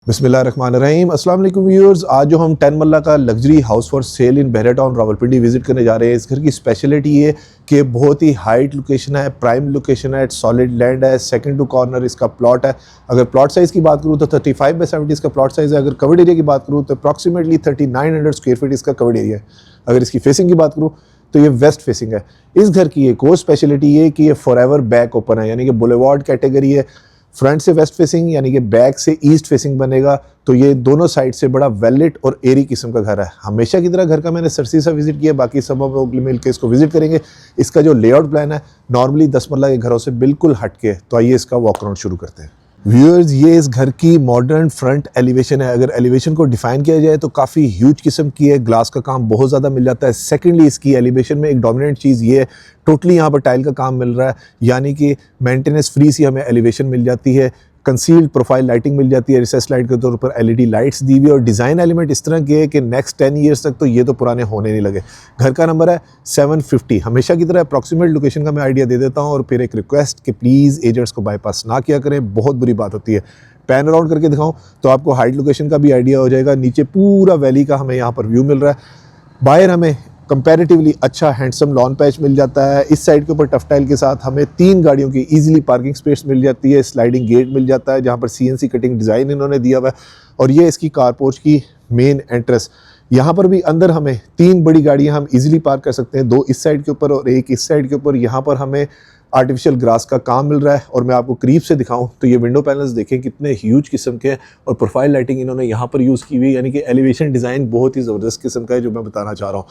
बिस्मिल्लाहिर्रहमानिर्रहीम। अस्सलाम वालेकुम व्यूअर्स। आज जो हम 10 मरला का लग्जरी हाउस फॉर सेल इन बहरा टाउन रावलपिंडी विजिट करने जा रहे हैं। इस घर की स्पेशलिटी ये कि बहुत ही हाइट लोकेशन है, प्राइम लोकेशन है, सॉलिड लैंड है, सेकंड टू कॉर्नर इसका प्लॉट है। अगर प्लॉट साइज़ की बात करूँ तो 35/70 इसका प्लॉट साइज़ है। अगर कवर्ड एरिया की बात करूँ तो अप्रॉक्सीमेटली 3900 स्क्वायर फीट इसका कवर्ड एरिया है। अगर इसकी फेसिंग की बात करूँ तो ये वेस्ट फेसिंग है। इस घर की एक और स्पेशलिटी ये कि ये फॉरएवर बैक ओपन है, यानी कि बुलेवार्ड कैटेगरी है। फ्रंट से वेस्ट फेसिंग यानी कि बैक से ईस्ट फेसिंग बनेगा, तो ये दोनों साइड से बड़ा वेलिट और एरी किस्म का घर है। हमेशा की तरह घर का मैंने सरसी सा विजिट किया, बाकी सब हम मिल के इसको विजिट करेंगे। इसका जो लेआउट प्लान है नॉर्मली 10 मरला के घरों से बिल्कुल हटके, तो आइए इसका वॉक अराउंड शुरू करते हैं। व्यूअर्स, ये इस घर की मॉडर्न फ्रंट एलिवेशन है। अगर एलिवेशन को डिफाइन किया जाए तो काफ़ी ह्यूज किस्म की है, ग्लास का काम बहुत ज़्यादा मिल जाता है। सेकेंडली, इसकी एलिवेशन में एक डोमिनेंट चीज़ ये है, टोटली यहाँ पर टाइल का काम मिल रहा है, यानी कि मेंटेनेंस फ्री सी हमें एलिवेशन मिल जाती है। कंसील्ड प्रोफाइल लाइटिंग मिल जाती है, रिसेस लाइट के तौर पर एलईडी लाइट्स दी हुई है। और डिज़ाइन एलिमेंट इस तरह के है कि नेक्स्ट 10 ईयर्स तक तो ये तो पुराने होने नहीं लगे। घर का नंबर है 750। हमेशा की तरह अप्रॉक्सीमेट लोकेशन का मैं आइडिया दे देता हूँ, और फिर एक रिक्वेस्ट कि प्लीज़ एजेंट्स को बाईपास ना किया करें, बहुत बुरी बात होती है। पैन अराउंड करके दिखाऊँ तो आपको हाइट लोकेशन का भी आइडिया हो जाएगा। नीचे पूरा वैली का हमें यहाँ पर व्यू मिल रहा है। बाहर हमें कंपैरेटिवली अच्छा हैंडसम लॉन पैच मिल जाता है। इस साइड के ऊपर टफ टाइल के साथ हमें 3 गाड़ियों की इजीली पार्किंग स्पेस मिल जाती है। स्लाइडिंग गेट मिल जाता है जहाँ पर सीएनसी कटिंग डिज़ाइन इन्होंने दिया हुआ है। और ये इसकी कार पोर्च की मेन एंट्रेंस। यहाँ पर भी अंदर हमें 3 बड़ी गाड़ियाँ हम इजीली पार्क कर सकते हैं, 2 इस साइड के ऊपर और एक इस साइड के ऊपर। यहाँ पर हमें आर्टिफिशियल ग्रास का काम मिल रहा है, और मैं आपको करीब से दिखाऊं तो ये विंडो पैनल्स देखें कितने ह्यूज किस्म के हैं, और प्रोफाइल लाइटिंग इन्होंने यहाँ पर यूज़ की हुई है, यानी कि एलिवेशन डिज़ाइन बहुत ही ज़बरदस्त किस्म का है जो मैं बताना चाह रहा हूँ।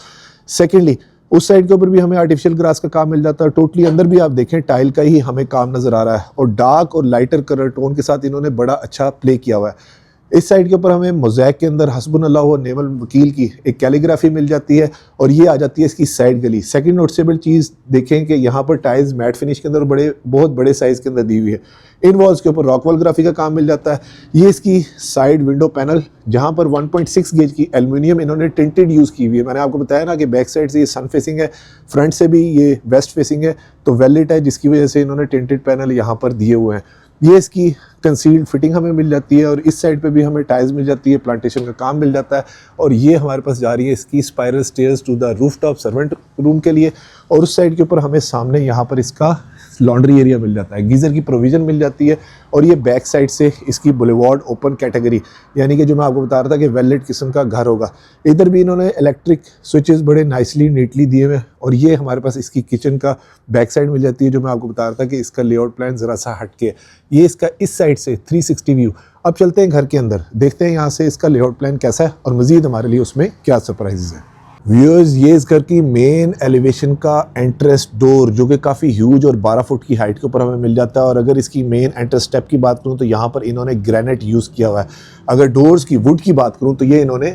सेकेंडली, उस साइड के ऊपर भी हमें आर्टिफिशियल ग्रास का काम मिल जाता है। टोटली अंदर भी आप देखें टाइल का ही हमें काम नज़र आ रहा है, और डार्क और लाइटर कलर टोन के साथ इन्होंने बड़ा अच्छा प्ले किया हुआ है। इस साइड के ऊपर हमें मोज़ैक के अंदर हस्बुनल्लाह व नेमल वकील की एक कैलीग्राफी मिल जाती है, और ये आ जाती है इसकी साइड गली। सेकंड नोटिसेबल चीज़ देखें कि यहाँ पर टाइल्स मैट फिनिश के अंदर बहुत बड़े साइज़ के अंदर दी हुई है। इन वॉल्स के ऊपर रॉकवॉल ग्राफी का काम मिल जाता है। ये इसकी साइड विंडो पैनल, जहाँ पर 1.6 गेज की एल्यूमिनियम इन्होंने टिंटेड यूज़ की हुई है। मैंने आपको बताया ना कि बैक साइड से ये सन फेसिंग है, फ्रंट से भी ये वेस्ट फेसिंग है, तो वेलिट है, जिसकी वजह से इन्होंने टिंटेड पैनल यहाँ पर दिए हुए हैं। ये इसकी कंसील्ड फिटिंग हमें मिल जाती है, और इस साइड पे भी हमें टाइल्स मिल जाती है, प्लांटेशन का काम मिल जाता है। और ये हमारे पास जा रही है इसकी spiral stairs to the roof top servant room के लिए। और उस साइड के ऊपर हमें सामने यहाँ पर इसका लॉन्ड्री एरिया मिल जाता है, गीज़र की प्रोविज़न मिल जाती है। और ये बैक साइड से इसकी बुलेवार्ड ओपन कैटेगरी, यानी कि जो मैं आपको बता रहा था कि वेलेट किस्म का घर होगा। इधर भी इन्होंने इलेक्ट्रिक स्विचेस बड़े नाइसली नीटली दिए हुए हैं। और ये हमारे पास इसकी किचन का बैक साइड मिल जाती है, जो मैं आपको बता रहा था कि इसका लेआउट प्लान ज़रा सा हट के। ये इसका इस साइड से 360 व्यू। अब चलते हैं घर के अंदर, देखते हैं यहाँ से इसका लेआउट प्लान कैसा है, और मज़ीद हमारे लिए उसमें क्या सरप्राइजेज़ हैं। व्यूअर्स, ये इस घर की मेन एलिवेशन का एंट्रेंस डोर, जो कि काफ़ी ह्यूज और 12 फुट की हाइट के ऊपर हमें मिल जाता है। और अगर इसकी मेन एंट्रेंस स्टेप की बात करूँ तो यहाँ पर इन्होंने ग्रेनाइट यूज़ किया हुआ है। अगर डोर्स की वुड की बात करूँ तो ये इन्होंने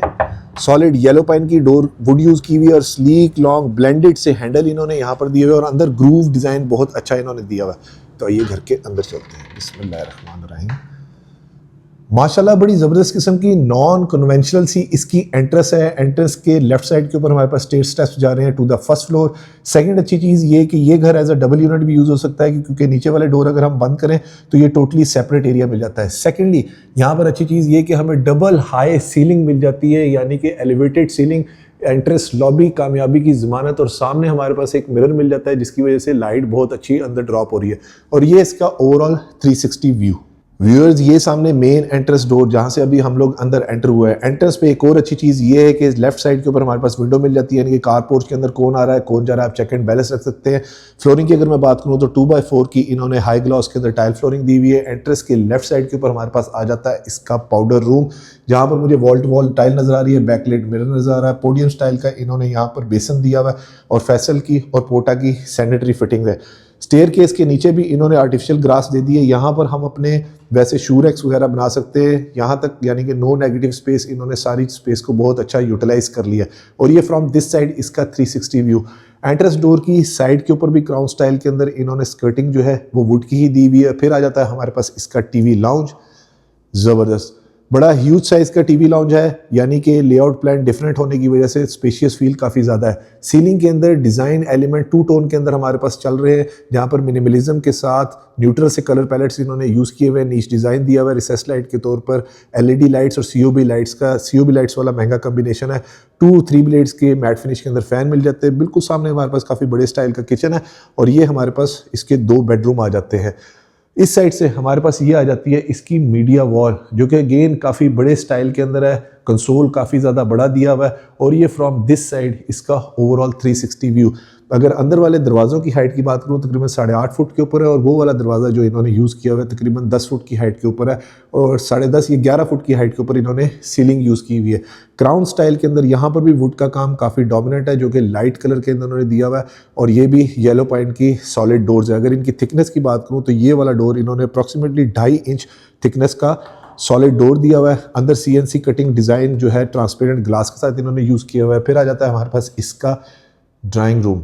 सॉलिड येलो पाइन की डोर वुड यूज़ की हुई है, और स्लीक लॉन्ग ब्लेंडेड से हैंडल इन्होंने यहाँ पर दिए हुए, और अंदर ग्रूव डिज़ाइन बहुत अच्छा इन्होंने दिया हुआ है। तो ये घर के अंदर चलते हैं। बिस्मिल्लाहिर्रहमानिर्रहीम। माशाल्लाह बड़ी ज़बरदस्त किस्म की नॉन कन्वेंशनल सी इसकी एंट्रेंस है। एंट्रेंस के लेफ्ट साइड के ऊपर हमारे पास स्टेप्स जा रहे हैं to the first floor. Second अच्छी चीज़ ये कि ये घर एज अ डबल यूनिट भी यूज़ हो सकता है, क्योंकि नीचे वाले डोर अगर हम बंद करें तो ये टोटली सेपरेट एरिया मिल जाता है। सेकेंडली, यहाँ पर अच्छी चीज़ ये कि हमें डबल हाई सीलिंग मिल जाती है, यानी कि एलिवेटेड सीलिंग। एंट्रेंस लॉबी कामयाबी की ज़मानत, और सामने हमारे पास एक मिरर मिल जाता है, जिसकी वजह से लाइट बहुत अच्छी अंदर ड्रॉप हो रही है। और ये इसका ओवरऑल 360 व्यू। व्यूअर्स, ये सामने मेन एंट्रेंस डोर, जहाँ से अभी हम लोग अंदर एंटर हुए हैं। एंट्रेंस पे एक और अच्छी चीज़ ये है कि लेफ्ट साइड के ऊपर हमारे पास विंडो मिल जाती है, यानी कि कार पोर्च के अंदर कौन आ रहा है कौन जा रहा है आप चेक एंड बैलेंस रख सकते हैं। फ्लोरिंग की अगर मैं बात करूँ तो 2x4 की इन्होंने हाई ग्लॉस के अंदर टाइल फ्लोरिंग दी हुई है। एंट्रेंस के लेफ्ट साइड के ऊपर हमारे पास आ जाता है इसका पाउडर रूम, जहाँ पर मुझे वॉल टू वॉल टाइल नजर आ रही है, बैकलाइट मिरर नजर आ रहा है, पोडियम स्टाइल का इन्होंने यहाँ पर बेसन दिया हुआ है, और फैसल की और पोटा की सैनिटरी फिटिंग है। स्टेयर केस के नीचे भी इन्होंने आर्टिफिशियल ग्रास दे दी है, यहाँ पर हम अपने वैसे शू रैक्स वगैरह बना सकते हैं यहाँ तक, यानी कि नो नेगेटिव स्पेस। इन्होंने सारी स्पेस को बहुत अच्छा यूटिलाइज कर लिया। और ये फ्रॉम दिस साइड इसका 360 व्यू। एंट्रेंस डोर की साइड के ऊपर भी क्राउन स्टाइल के अंदर इन्होंने स्कर्टिंग जो है वो वुड की ही दी हुई है। फिर आ जाता है हमारे पास इसका टीवी लाउंज, ज़बरदस्त। बड़ा ह्यूज साइज का टीवी लाउंज है, यानी कि लेआउट प्लान डिफरेंट होने की वजह से स्पेशियस फील काफ़ी ज़्यादा है। सीलिंग के अंदर डिज़ाइन एलिमेंट टू टोन के अंदर हमारे पास चल रहे हैं, जहाँ पर मिनिमलिज्म के साथ न्यूट्रल से कलर पैलेट्स इन्होंने यूज़ किए हुए, नीच डिज़ाइन दिया हुआ है रिसेस लाइट के तौर पर। एलईडी लाइट्स और सीओबी लाइट्स का सीओबी लाइट्स वाला महंगा कम्बिनेशन है। 2-3 ब्लेड्स के मैट फिनिश के अंदर फ़ैन मिल जाते हैं। बिल्कुल सामने हमारे पास काफ़ी बड़े स्टाइल का किचन है और ये हमारे पास इसके 2 बेडरूम आ जाते हैं। इस साइड से हमारे पास ये आ जाती है इसकी मीडिया वॉल, जो कि अगेन काफ़ी बड़े स्टाइल के अंदर है। कंसोल काफ़ी ज़्यादा बड़ा दिया हुआ है और ये फ्रॉम दिस साइड इसका ओवरऑल 360 व्यू। अगर अंदर वाले दरवाज़ों की हाइट की बात करूँ तकरीबन 8.5 फुट के ऊपर है और वो वाला दरवाज़ा जो इन्होंने यूज़ किया हुआ है तकरीबन 10 फुट की हाइट के ऊपर है और 10.5 ये 11 फुट की हाइट के ऊपर इन्होंने सीलिंग यूज़ की हुई है। क्राउन स्टाइल के अंदर यहाँ पर भी वुड का काम काफ़ी डोमिनेंट है, जो कि लाइट कलर के अंदर उन्होंने दिया हुआ है और ये भी येलो पॉइंट की सॉलिड डोर्स है। अगर इनकी थिकनेस की बात करूँ तो ये वाला डोर इन्होंने अप्रॉक्सीमेटली 2.5 इंच थिकनेस का सॉलिड डोर दिया हुआ है। अंदर सीएनसी कटिंग डिज़ाइन जो है ट्रांसपेरेंट ग्लास के साथ इन्होंने यूज़ किया हुआ है। फिर आ जाता है हमारे पास इसका ड्राइंग रूम।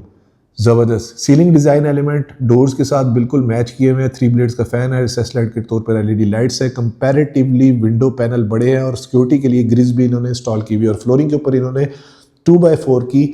ज़बरदस्त सीलिंग डिज़ाइन एलिमेंट डोर्स के साथ बिल्कुल मैच किए हुए हैं। 3 ब्लेड्स का फ़ैन है, रिसेस लाइट के तौर पर एलईडी लाइट्स है। कंपैरेटिवली विंडो पैनल बड़े हैं और सिक्योरिटी के लिए ग्रिल्स भी इन्होंने इंस्टॉल की हुई है और फ्लोरिंग के ऊपर इन्होंने 2x4 की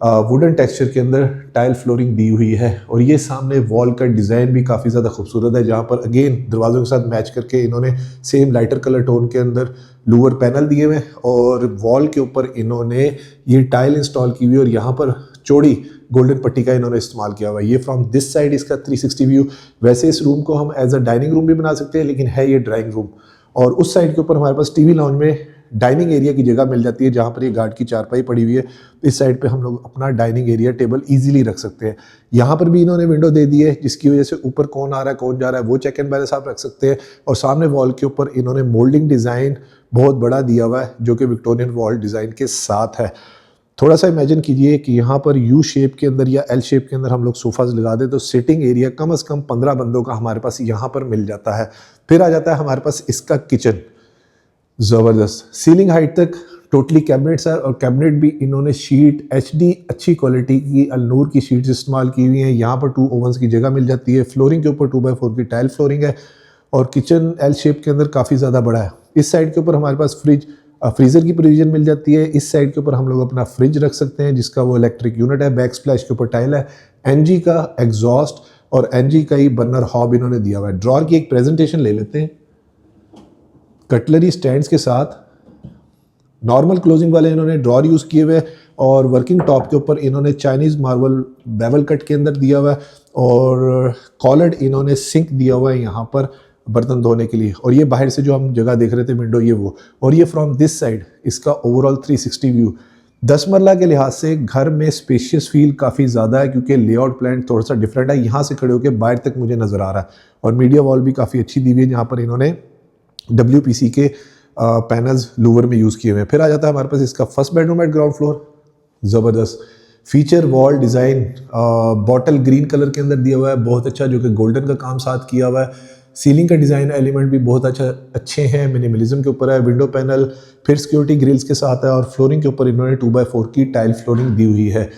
वुडन टेक्सचर के अंदर टाइल फ्लोरिंग दी हुई है और ये सामने वॉल का डिज़ाइन भी काफ़ी ज़्यादा खूबसूरत है, जहाँ पर अगेन दरवाज़ों के साथ मैच करके इन्होंने सेम लाइटर कलर टोन के अंदर लूअर पैनल दिए हुए और वॉल के ऊपर इन्होंने ये टाइल इंस्टॉल की हुई और यहाँ पर चौड़ी गोल्डन पट्टी का इन्होंने इस्तेमाल किया हुआ है। ये फ्रॉम दिस साइड इसका 360 व्यू। वैसे इस रूम को हम एज अ डाइनिंग रूम भी बना सकते हैं, लेकिन है ये ड्राइंग रूम। और उस साइड के ऊपर हमारे पास टीवी लाउंज में डाइनिंग एरिया की जगह मिल जाती है, जहाँ पर ये गार्ड की चारपाई पड़ी हुई है। इस साइड पे हम लोग अपना डाइनिंग एरिया टेबल इजीली रख सकते हैं। यहाँ पर भी इन्होंने विंडो दे दी है, जिसकी वजह से ऊपर कौन आ रहा है कौन जा रहा है वो चेक एंड बैलेंस आप रख सकते हैं। और सामने वॉल के ऊपर इन्होंने मोल्डिंग डिज़ाइन बहुत बड़ा दिया हुआ है, जो कि विक्टोरियन वॉल डिज़ाइन के साथ है। थोड़ा सा इमेजिन कीजिए कि यहाँ पर यू शेप के अंदर या एल शेप के अंदर हम लोग सोफाज लगा दें तो सिटिंग एरिया कम से कम 15 बंदों का हमारे पास यहाँ पर मिल जाता है। फिर आ जाता है हमारे पास इसका किचन। ज़बरदस्त सीलिंग हाइट तक टोटली कैबिनेट्स है और कैबिनेट भी इन्होंने शीट एचडी अच्छी क्वालिटी की अलनूर की शीट्स इस्तेमाल की हुई हैं। यहाँ पर 2 ओवंस की जगह मिल जाती है। फ्लोरिंग के ऊपर 2x4 की टाइल फ्लोरिंग है और किचन एल शेप के अंदर काफ़ी ज़्यादा बड़ा है। इस साइड के ऊपर हमारे पास फ्रीज़र की प्रोविजन मिल जाती है। इस साइड के ऊपर हम लोग अपना फ्रिज रख सकते हैं, जिसका वो इलेक्ट्रिक यूनिट है। बैक स्प्लैश के ऊपर टाइल है। एनजी का एग्जॉस्ट और एनजी का ही बर्नर हॉब इन्होंने दिया हुआ है। ड्रॉर की एक प्रेजेंटेशन ले लेते हैं। कटलरी स्टैंड्स के साथ नॉर्मल क्लोजिंग वाले इन्होंने ड्रॉर यूज़ किए हुए और वर्किंग टॉप के ऊपर इन्होंने चाइनीज़ मार्बल बेवल कट के अंदर दिया हुआ है और कॉलर्ड इन्होंने सिंक दिया हुआ है यहाँ पर बर्तन धोने के लिए। और ये बाहर से जो हम जगह देख रहे थे विंडो ये वो, और ये फ्रॉम दिस साइड इसका ओवरऑल 360 व्यू। 10 मरला के लिहाज से घर में स्पेशियस फील काफ़ी ज़्यादा है, क्योंकि लेआउट प्लान थोड़ा सा डिफरेंट है। यहाँ से खड़े होकर बाहर तक मुझे नज़र आ रहा है और मीडिया वॉल भी काफ़ी अच्छी दी हुई है, जहाँ पर इन्होंने WPC के पैनल्स लूवर में यूज़ किए हुए हैं। फिर आ जाता है हमारे पास इसका first bedroom at ground floor. ज़बरदस्त feature wall design bottle green colour के अंदर दिया हुआ है, बहुत अच्छा, जो कि गोल्डन का काम साथ किया हुआ है। सीलिंग का डिज़ाइन एलिमेंट भी बहुत अच्छे हैं, मिनिमलिज्म के ऊपर है। विंडो पैनल फिर सिक्योरिटी ग्रिल्स के साथ है और फ्लोरिंग के ऊपर इन्होंने 2x4 की टाइल फ्लोरिंग दी हुई है।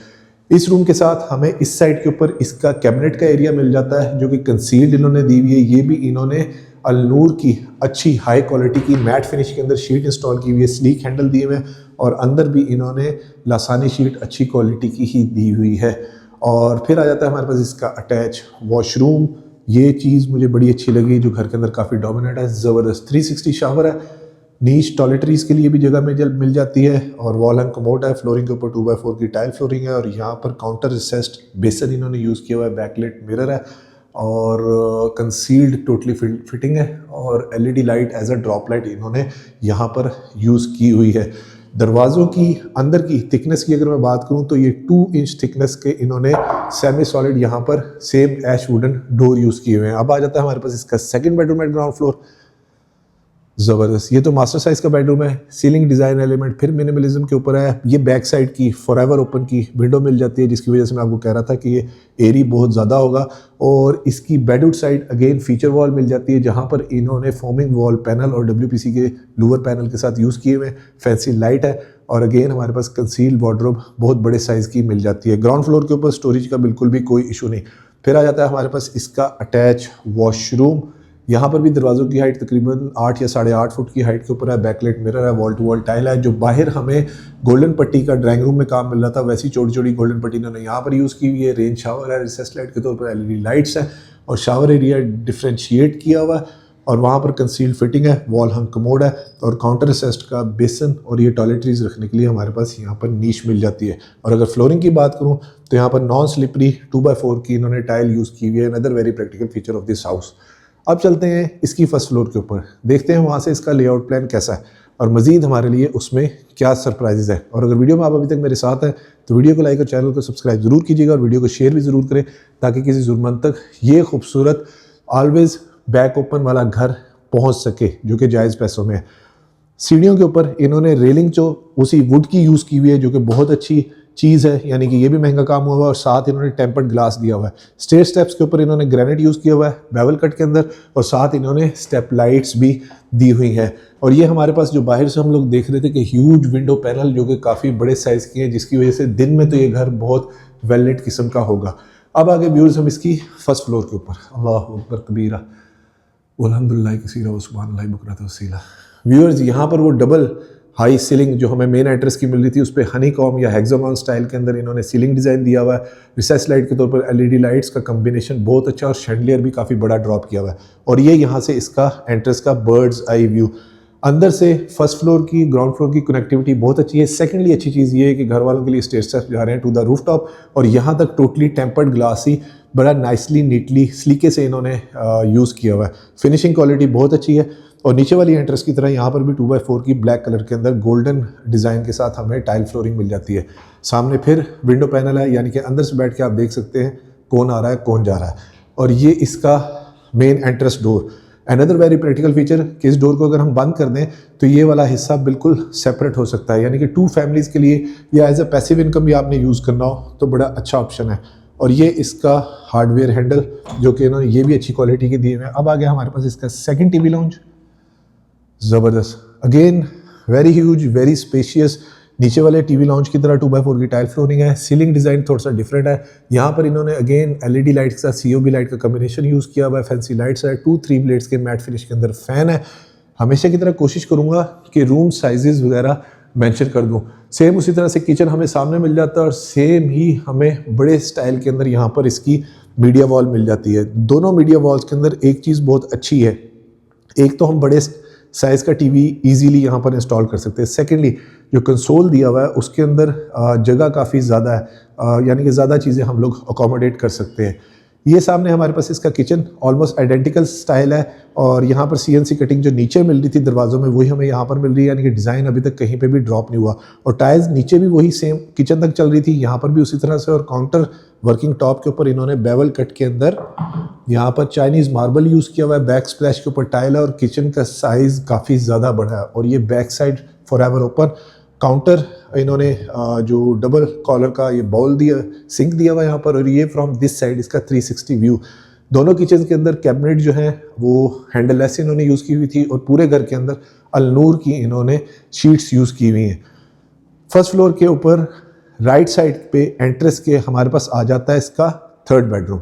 इस रूम के साथ हमें इस साइड के ऊपर इसका कैबिनेट का एरिया मिल जाता है, जो कि कंसील्ड इन्होंने दी हुई है। ये भी इन्होंने अलनूर की अच्छी हाई क्वालिटी की मैट फिनिश के अंदर शीट इंस्टॉल की हुई है, स्लीक हैंडल दिए हुए हैं और अंदर भी इन्होंने लासानी शीट अच्छी क्वालिटी की ही दी हुई है। और फिर आ जाता है हमारे पास इसका अटैच वॉशरूम। ये चीज़ मुझे बड़ी अच्छी लगी, जो घर के अंदर काफ़ी डोमिनेट है। ज़बरदस्त 360 शावर है। नीच टॉयलेटरीज के लिए भी जगह मिल जाती है और वॉल हैंग कमोड है। फ्लोरिंग के ऊपर 2x4 की टाइल फ्लोरिंग है और यहाँ पर काउंटर रिसेस्ड बेसन इन्होंने यूज़ किया हुआ है। बैकलाइट मिरर है और कंसील्ड टोटली फिटिंग है और LED light as a drop light इन्होंने यहाँ पर यूज़ की हुई है। दरवाज़ों की अंदर की थिकनेस की अगर मैं बात करूँ तो ये 2 इंच थिकनेस के इन्होंने सेमी सॉलिड यहाँ पर सेम ऐश वुडन डोर यूज़ किए हुए हैं। अब आ जाता है हमारे पास इसका second bedroom at ground floor. ज़बरदस्त, ये तो मास्टर साइज का बेडरूम है। सीलिंग डिज़ाइन एलिमेंट फिर मिनिमलिज्म के ऊपर है। ये बैक साइड की फॉरएवर ओपन की विंडो मिल जाती है, जिसकी वजह से मैं आपको कह रहा था कि ये एरी बहुत ज़्यादा होगा। और इसकी बेडवुड साइड अगेन फीचर वॉल मिल जाती है, जहाँ पर इन्होंने फोमिंग वॉल पैनल और WPC के लूअर पैनल के साथ यूज़ किए हुए। फैंसी लाइट है और अगेन हमारे पास कंसील्ड वार्डरोब बहुत बड़े साइज़ की मिल जाती है। ग्राउंड फ्लोर के ऊपर स्टोरेज का बिल्कुल भी कोई इशू नहीं। फिर आ जाता है हमारे पास इसका अटैच वॉशरूम। यहाँ पर भी दरवाज़ों की हाइट तकरीबन 8 या 8.5 फुट की हाइट के ऊपर है। बैकलाइट मिरर है, वॉल टू वॉल टाइल है। जो बाहर हमें गोल्डन पट्टी का ड्राइंग रूम में काम मिल रहा था, वैसी छोटी छोटी गोल्डन पट्टी इन्होंने यहाँ पर यूज़ की हुई है। रेन शावर है, रिसेस लाइट के तौर पर LED लाइट्स है और शावर एरिया डिफ्रेंशिएट किया हुआ है और वहाँ पर कंसील्ड फिटिंग है, वॉल हंग कमोड है और काउंटर असिस्ट का बेसन और ये टॉयलेटरीज रखने के लिए हमारे पास यहाँ पर नीश मिल जाती है। और अगर फ्लोरिंग की बात करूँ तो यहाँ पर नॉन स्लिपरी 2x4 की इन्होंने टाइल यूज़ की हुई है। Another very practical feature of this house. अब चलते हैं इसकी फर्स्ट फ्लोर के ऊपर, देखते हैं वहाँ से इसका लेआउट प्लान कैसा है और मज़ीद हमारे लिए उसमें क्या सरप्राइजेज है। और अगर वीडियो में आप अभी तक मेरे साथ हैं तो वीडियो को लाइक और चैनल को सब्सक्राइब ज़रूर कीजिएगा और वीडियो को शेयर भी ज़रूर करें ताकि किसी ज़रूरतमंद तक ये खूबसूरत ऑलवेज बैक ओपन वाला घर पहुंच सके जो कि जायज़ पैसों में है। सीढ़ियों के ऊपर इन्होंने रेलिंग जो उसी वुड की यूज़ की हुई है जो कि बहुत अच्छी चीज़ है, यानी कि ये भी महंगा काम हुआ है और साथ इन्होंने टेम्पर्ड ग्लास दिया हुआ है। स्टेयर स्टेप्स के ऊपर इन्होंने ग्रेनाइट यूज़ किया हुआ है बेवल कट के अंदर और साथ इन्होंने स्टेप लाइट्स भी दी हुई हैं। और ये हमारे पास जो बाहर से हम लोग देख रहे थे कि ह्यूज विंडो पैनल जो कि काफ़ी बड़े साइज़ की है, जिसकी वजह से दिन में तो ये घर बहुत वेल लिट किस्म का होगा। अब आगे व्यूअर्स हम इसकी फर्स्ट फ्लोर के ऊपर, अल्लाहु अकबर कबीरा अल्हम्दुलिल्लाह कसीरा व सुब्हानल्लाहि बुकरतन वसीला। व्यूअर्स यहाँ पर वो डबल हाई सीलिंग जो हमें मेन एंट्रेंस की मिल रही थी उस पर हनी कॉम या हेक्सागोन स्टाइल के अंदर इन्होंने सीलिंग डिज़ाइन दिया हुआ है। रिसेस लाइट के तौर पर LED लाइट्स का कम्बिनेशन बहुत अच्छा और शैंडलियर भी काफ़ी बड़ा ड्रॉप किया हुआ है। और ये यहाँ से इसका एंट्रेंस का बर्ड्स आई व्यू। अंदर से फर्स्ट फ्लोर की ग्राउंड फ्लोर की कनेक्टिविटी बहुत अच्छी है। सेकेंडली अच्छी चीज़ ये है कि घर वालों के लिए स्टेयर स्टेप्स जा रहे हैं टू द रूफ टॉप और यहाँ तक टोटली टेम्पर्ड ग्लास ही बड़ा नाइसली नीटली सलीके से इन्होंने यूज़ किया हुआ है। फिनिशिंग क्वालिटी बहुत अच्छी है। और नीचे वाली एंट्रेंस की तरह यहाँ पर भी 2x4 की ब्लैक कलर के अंदर गोल्डन डिज़ाइन के साथ हमें टाइल फ्लोरिंग मिल जाती है। सामने फिर विंडो पैनल है, यानी कि अंदर से बैठ के आप देख सकते हैं कौन आ रहा है कौन जा रहा है। और ये इसका main entrance door. Another very practical feature कि इस डोर को अगर हम बंद कर दें तो ये वाला हिस्सा बिल्कुल सेपरेट हो सकता है, यानी कि 2 फैमिलीज़ के लिए या एज ए पैसिव इनकम भी आपने यूज़ करना हो तो बड़ा अच्छा ऑप्शन है। और ये इसका हार्डवेयर हैंडल जो कि इन्होंने ये भी अच्छी क्वालिटी की दी हुई है। अब आ गया हमारे पास इसका सेकंड टीवी लाउंज, ज़बरदस्त, again very huge very spacious. नीचे वाले टीवी लाउंज की तरह 2x4 की टाइल फ्लोरिंग है। सीलिंग डिज़ाइन थोड़ा सा डिफरेंट है। यहाँ पर इन्होंने अगेन LED लाइट के साथ COB लाइट का कम्बिनेशन यूज़ किया हुआ है। फैंसी लाइट्स है, 2-3 ब्लेड्स के मैट फिनिश के अंदर फ़ैन है। हमेशा की तरह कोशिश करूँगा कि रूम साइजेस वगैरह मेंशन कर दूँ। सेम उसी तरह से किचन हमें सामने मिल जाता है और सेम ही हमें बड़े स्टाइल के अंदर यहाँ पर इसकी मीडिया वॉल मिल जाती है। दोनों मीडिया वॉल्स के अंदर एक चीज़ बहुत अच्छी है, एक तो हम बड़े साइज़ का टीवी इजीली यहाँ पर इंस्टॉल कर सकते हैं। सेकेंडली जो कंसोल दिया हुआ है उसके अंदर जगह काफ़ी ज़्यादा है, यानी कि ज़्यादा चीज़ें हम लोग अकोमोडेट कर सकते हैं। ये सामने हमारे पास इसका किचन ऑलमोस्ट आइडेंटिकल स्टाइल है और यहाँ पर CNC कटिंग जो नीचे मिल रही थी दरवाज़ों में वही हमें यहाँ पर मिल रही है, यानी कि डिज़ाइन अभी तक कहीं पे भी ड्रॉप नहीं हुआ। और टाइल्स नीचे भी वही सेम किचन तक चल रही थी, यहाँ पर भी उसी तरह से। और काउंटर वर्किंग टॉप के ऊपर इन्होंने बेवल कट के अंदर यहाँ पर चाइनीज़ मार्बल यूज़ किया हुआ है। बैक स्प्लैश के ऊपर टाइल है और किचन का साइज़ काफ़ी ज़्यादा बड़ा है। और ये back side forever open counter इन्होंने जो डबल कॉलर का ये बाउल दिया, सिंक दिया हुआ यहाँ पर। और ये फ्रॉम दिस साइड इसका 360 व्यू। दोनों किचन के अंदर कैबिनेट जो है वो हैंडललेस इन्होंने यूज़ की हुई थी और पूरे घर के अंदर अलनूर की इन्होंने शीट्स यूज़ की हुई हैं। फर्स्ट फ्लोर के ऊपर राइट साइड पे एंट्रेंस के हमारे पास आ जाता है इसका थर्ड बेडरूम,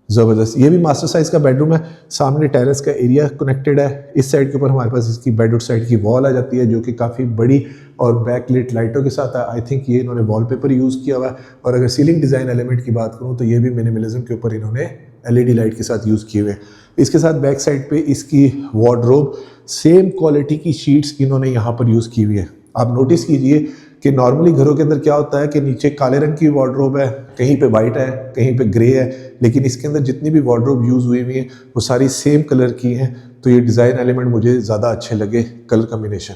ज़बरदस्त। ये भी मास्टर साइज़ का बेडरूम है। सामने टेरेस का एरिया कनेक्टेड है। इस साइड के ऊपर हमारे पास इसकी बेडरूम साइड की वॉल आ जाती है जो कि काफ़ी बड़ी और बैकलिट लाइटों के साथ है। आई थिंक ये इन्होंने वॉलपेपर यूज़ किया हुआ है। और अगर सीलिंग डिज़ाइन एलिमेंट की बात करूँ तो ये भी मिनिमलिज्म के ऊपर इन्होंने LED लाइट के साथ यूज़ किए हुए। इसके साथ बैक साइड पे इसकी वार्डरोब सेम क्वालिटी की शीट्स इन्होंने यहाँ पर यूज़ की हुई है। आप नोटिस कीजिए कि नॉर्मली घरों के अंदर क्या होता है कि नीचे काले रंग की वार्डरोब है, कहीं पे वाइट है, कहीं पे ग्रे है, लेकिन इसके अंदर जितनी भी वार्डरोब यूज़ हुई हुई है वो सारी सेम कलर की हैं। तो ये डिज़ाइन एलिमेंट मुझे ज़्यादा अच्छे लगे, कलर कम्बिनेशन।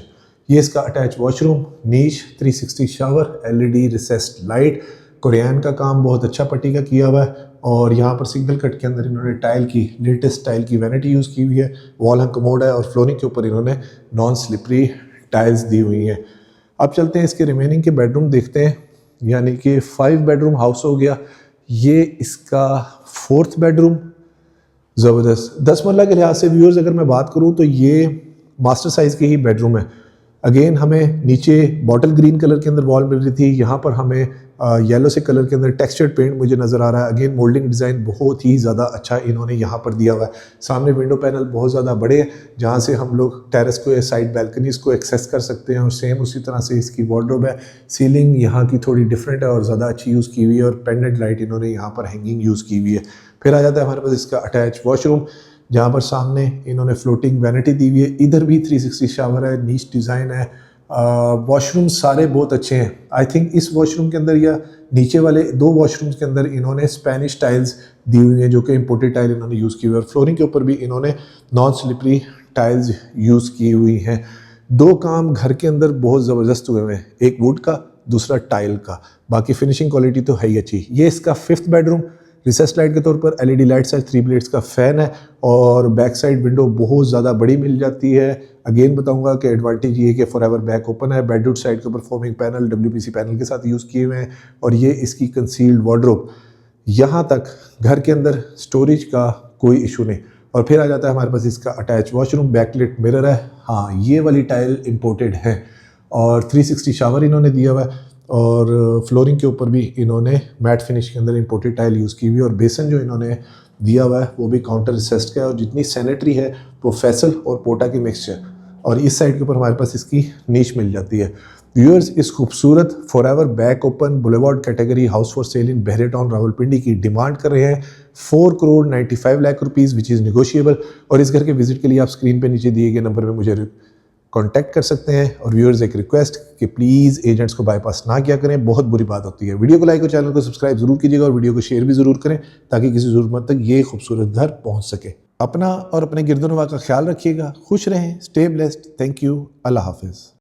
ये इसका अटैच वॉशरूम, नीच, 360 shower, LED richest light, Korean का काम बहुत अच्छा पट्टी का किया हुआ है। और यहाँ पर सिंगल कट के अंदर इन्होंने टाइल की लेटेस्ट टाइल की वैनिटी यूज़ की हुई है। वॉल हंग कमोड है और फ्लोरिंग के ऊपर इन्होंने नॉन स्लिपरी टाइल्स दी हुई हैं। अब चलते हैं इसके रिमेनिंग के बेडरूम देखते हैं, यानी कि 5 बेडरूम हाउस हो गया। ये इसका 4th बेडरूम, ज़बरदस्त। 10 मरला के लिहाज से व्यूअर्स अगर मैं बात करूँ तो ये मास्टर साइज़ के ही बेडरूम है। अगेन हमें नीचे बॉटल ग्रीन कलर के अंदर वॉल मिल रही थी, यहाँ पर हमें येलो से कलर के अंदर टेक्सचर्ड पेंट मुझे नज़र आ रहा है। अगेन मोल्डिंग डिज़ाइन बहुत ही ज़्यादा अच्छा इन्होंने यहाँ पर दिया हुआ है। सामने विंडो पैनल बहुत ज़्यादा बड़े हैं जहाँ से हम लोग टेरेस को या साइड बैल्कनीज़ को एक्सेस कर सकते हैं, और सेम उसी तरह से इसकी वार्डरोब है। सीलिंग यहाँ की थोड़ी डिफरेंट है और ज़्यादा अच्छी यूज़ की हुई है, और पेंडेंट लाइट इन्होंने यहाँ पर हैंगिंग यूज़ की हुई है। फिर आ जाता है हमारे पास इसका अटैच वॉशरूम, जहाँ पर सामने इन्होंने फ्लोटिंग वैनिटी दी हुई है। इधर भी 360 शावर है, नीच डिज़ाइन है। वॉशरूम सारे बहुत अच्छे हैं। आई थिंक इस वॉशरूम के अंदर या नीचे वाले 2 वॉशरूम्स के अंदर इन्होंने स्पेनिश टाइल्स दी हुई हैं, जो कि इम्पोर्टेड टाइल इन्होंने यूज़ की हुई है, और फ्लोरिंग के ऊपर भी इन्होंने नॉन स्लिपरी टाइल्स यूज़ की हुई हैं। 2 काम घर के अंदर बहुत ज़बरदस्त हुए हैं, एक वुड का, दूसरा टाइल का। बाकी फिनिशिंग क्वालिटी तो है ही अच्छी। ये इसका 5th बेडरूम रिसेस लाइट के तौर पर LED लाइट्स है, 3 ब्लेड्स का फ़ैन है, और बैक साइड विंडो बहुत ज़्यादा बड़ी मिल जाती है। अगेन बताऊंगा कि एडवांटेज ये है कि फॉरएवर बैक ओपन है। बेडरूम साइड के ऊपर फोमिंग पैनल WPC पैनल के साथ यूज़ किए हुए हैं, और ये इसकी कंसील्ड वार्डरोब। यहाँ तक घर के अंदर स्टोरेज का कोई इशू नहीं। और फिर आ जाता है हमारे पास इसका अटैच वॉशरूम, बैकलिट मिरर है। हाँ, ये वाली टाइल इम्पोर्टेड है, और 360 शावर इन्होंने दिया हुआ है, और फ्लोरिंग के ऊपर भी इन्होंने मैट फिनिश के अंदर इंपोर्टेड टाइल यूज़ की हुई है, और बेसन जो इन्होंने दिया हुआ है वो भी काउंटर रिसेस्ड का है, और जितनी सैनिटरी है वो फैसल और पोटा की मिक्सचर। और इस साइड के ऊपर हमारे पास इसकी नीच मिल जाती है। व्यूअर्स, इस खूबसूरत forever back open boulevard category house for sale in Bahria town Rawalpindi की डिमांड कर रहे हैं 4 crore 95 lakh rupees, which is negotiable. और इस घर के विजिट के लिए आप स्क्रीन पे नीचे दिए गए नंबर पे मुझे कांटेक्ट कर सकते हैं। और व्यूअर्स, एक रिक्वेस्ट कि प्लीज़ एजेंट्स को बाईपास ना किया करें, बहुत बुरी बात होती है। वीडियो को लाइक और चैनल को सब्सक्राइब जरूर कीजिएगा, और वीडियो को शेयर भी ज़रूर करें ताकि किसी ज़रूरत तक ये खूबसूरत घर पहुंच सके। अपना और अपने गिरदोनवा का ख्याल रखिएगा, खुश रहें, स्टे ब्लेस्ड। थैंक यू, अल्लाह हाफिज़।